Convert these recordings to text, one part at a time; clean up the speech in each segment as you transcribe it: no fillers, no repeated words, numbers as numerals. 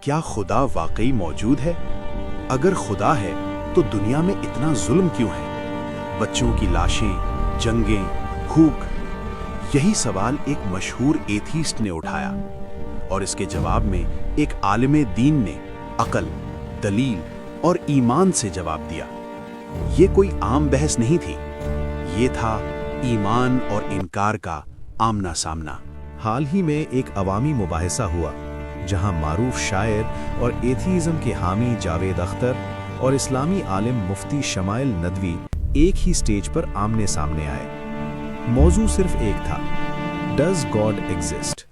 کیا خدا واقعی موجود ہے؟ اگر خدا ہے تو دنیا میں اتنا ظلم کیوں ہے؟ بچوں کی لاشیں، جنگیں، بھوک، یہی سوال ایک مشہور ایتھیسٹ نے اٹھایا، اور اس کے جواب میں ایک عالم دین نے عقل، دلیل اور ایمان سے جواب دیا۔ یہ کوئی عام بحث نہیں تھی، یہ تھا ایمان اور انکار کا آمنا سامنا۔ حال ہی میں ایک عوامی مباحثہ ہوا جہاں معروف شاعر اور ایتھیزم کے حامی جاوید اختر اور اسلامی عالم مفتی شمائل ندوی ایک ہی سٹیج پر آمنے سامنے آئے۔ موضوع صرف ایک تھا: ڈز گاڈ ایگزسٹ؟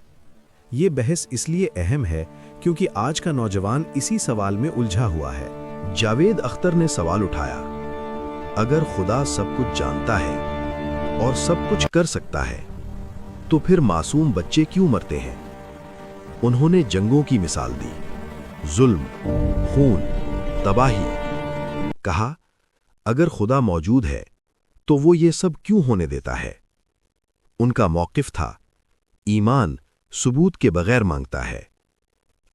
یہ بحث اس لیے اہم ہے کیونکہ آج کا نوجوان اسی سوال میں الجھا ہوا ہے۔ جاوید اختر نے سوال اٹھایا، اگر خدا سب کچھ جانتا ہے اور سب کچھ کر سکتا ہے تو پھر معصوم بچے کیوں مرتے ہیں؟ انہوں نے جنگوں کی مثال دی، ظلم، خون، تباہی۔ کہا، اگر خدا موجود ہے تو وہ یہ سب کیوں ہونے دیتا ہے؟ ان کا موقف تھا، ایمان ثبوت کے بغیر مانگتا ہے،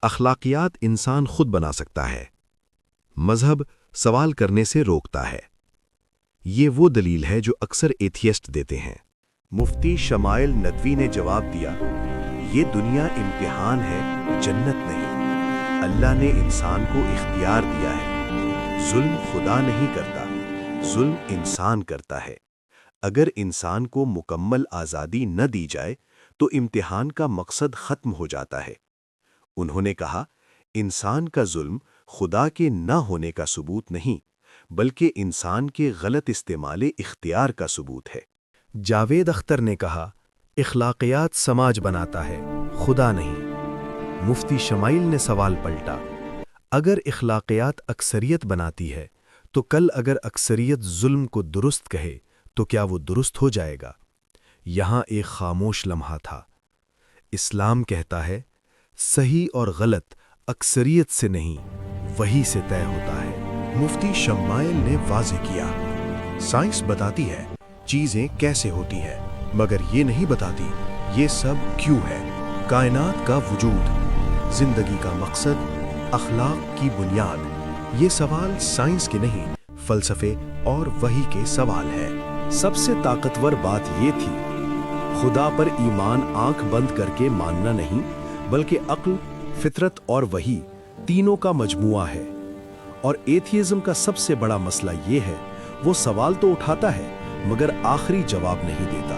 اخلاقیات انسان خود بنا سکتا ہے، مذہب سوال کرنے سے روکتا ہے۔ یہ وہ دلیل ہے جو اکثر ایتھیسٹ دیتے ہیں۔ مفتی شمائل ندوی نے جواب دیا، یہ دنیا امتحان ہے، جنت نہیں۔ اللہ نے انسان کو اختیار دیا ہے، ظلم خدا نہیں کرتا، ظلم انسان کرتا ہے۔ اگر انسان کو مکمل آزادی نہ دی جائے تو امتحان کا مقصد ختم ہو جاتا ہے۔ انہوں نے کہا، انسان کا ظلم خدا کے نہ ہونے کا ثبوت نہیں، بلکہ انسان کے غلط استعمال اختیار کا ثبوت ہے۔ جاوید اختر نے کہا، اخلاقیات سماج بناتا ہے، خدا نہیں۔ مفتی شمائل نے سوال پلٹا، اگر اخلاقیات اکثریت بناتی ہے تو کل اگر اکثریت ظلم کو درست کہے تو کیا وہ درست ہو جائے گا؟ یہاں ایک خاموش لمحہ تھا۔ اسلام کہتا ہے، صحیح اور غلط اکثریت سے نہیں، وحی سے طے ہوتا ہے۔ مفتی شمائل نے واضح کیا، سائنس بتاتی ہے چیزیں کیسے ہوتی ہیں، مگر یہ نہیں بتاتی یہ سب کیوں ہے۔ کائنات کا وجود، زندگی کا مقصد، اخلاق کی بنیاد، یہ سوال سائنس کے نہیں، فلسفے اور وحی کے سوال ہے۔ سب سے طاقتور بات یہ تھی، خدا پر ایمان آنکھ بند کر کے ماننا نہیں، بلکہ عقل، فطرت اور وحی تینوں کا مجموعہ ہے۔ اور ایتھیزم کا سب سے بڑا مسئلہ یہ ہے، وہ سوال تو اٹھاتا ہے مگر آخری جواب نہیں دیتا۔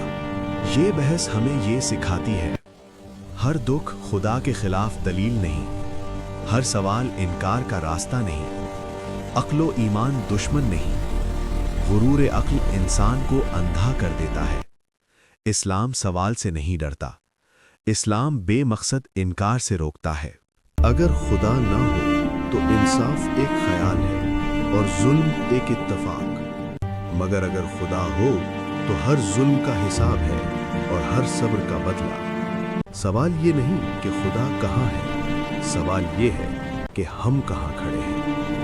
یہ بحث ہمیں یہ سکھاتی ہے، ہر دکھ خدا کے خلاف دلیل نہیں، ہر سوال انکار کا راستہ نہیں، عقل و ایمان دشمن نہیں، غرور عقل انسان کو اندھا کر دیتا ہے۔ اسلام سوال سے نہیں ڈرتا، اسلام بے مقصد انکار سے روکتا ہے۔ اگر خدا نہ ہو تو انصاف ایک خیال ہے اور ظلم ایک اتفاق، مگر اگر خدا ہو تو ہر ظلم کا حساب ہے اور ہر صبر کا بدلہ۔ سوال یہ نہیں کہ خدا کہاں ہے، سوال یہ ہے کہ ہم کہاں کھڑے ہیں۔